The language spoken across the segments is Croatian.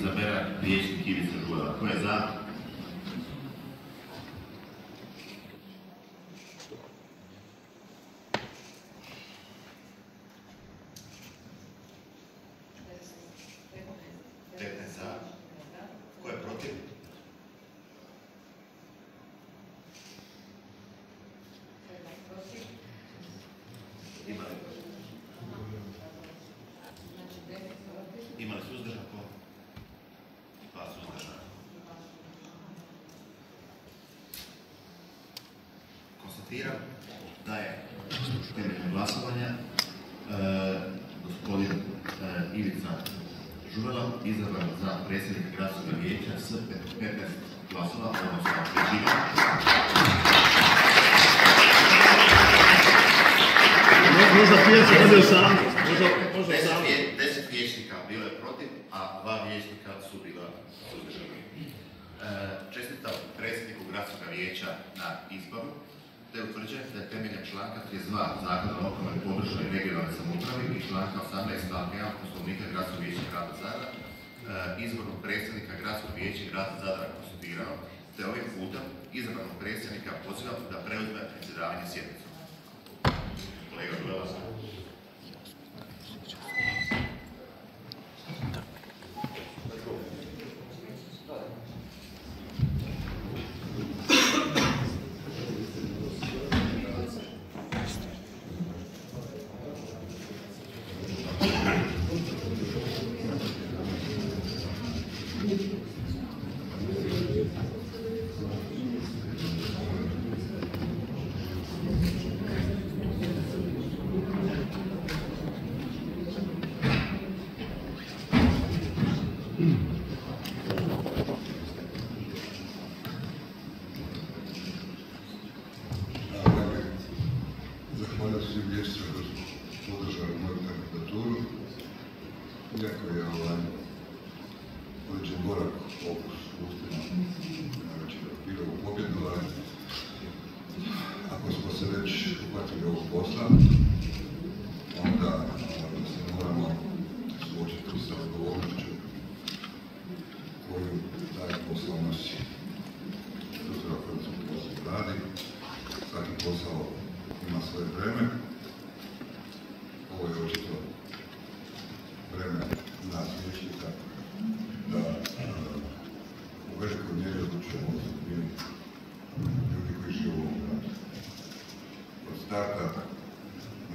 izabere vijećnik Ivica Žulela. Ko je za? Za. Ko je protiv? Ima li suzdržan ko? 2 suzdržana. Konstatiram da je temeljem glasovanja gospodin Ivica Žulela izabran za predsjednika gradskog vijeća s 15 glasova, odnosno većinom. Možda pijeca dobio sam. 10 vijećnika bilo je protiv, a 2 vijećnika su bila suzdržana. Čestitam predsjedniku gradskog vijeća na izboru, te utvrđujem da je temeljem članka 32 Zakona o lokalnoj i područnoj i regionalnoj samoupravi i članka 18 stavka 1 Poslovnika gradskog vijeća grada Zadra izbornog predsjednika gradskog vijeća grada Zadra konstituirao, te ovim putem izabranog predsjednika pozivam da preuzme predsjedavanje sjednicom. Kolega Žulela. Zahvaljujem svim vijećnicima koji su podržali moju kandidaturu. Iako je određen gorak okus u ustima, najveći bilo u pobjedu, ali ako smo se već uhvatili ovog posla, onda se moramo suočiti sa odgovornošću koju taj posao nosi. Sutra koji se posao radi, svaki posao ima svoje vreme. Ovo je očito vreme nas vijećnika da u velikoj mjeri odlučujemo o sudbini ljudi koji žive u ovom gradu. Od starta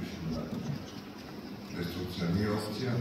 mislim da destrukcija nije opcija,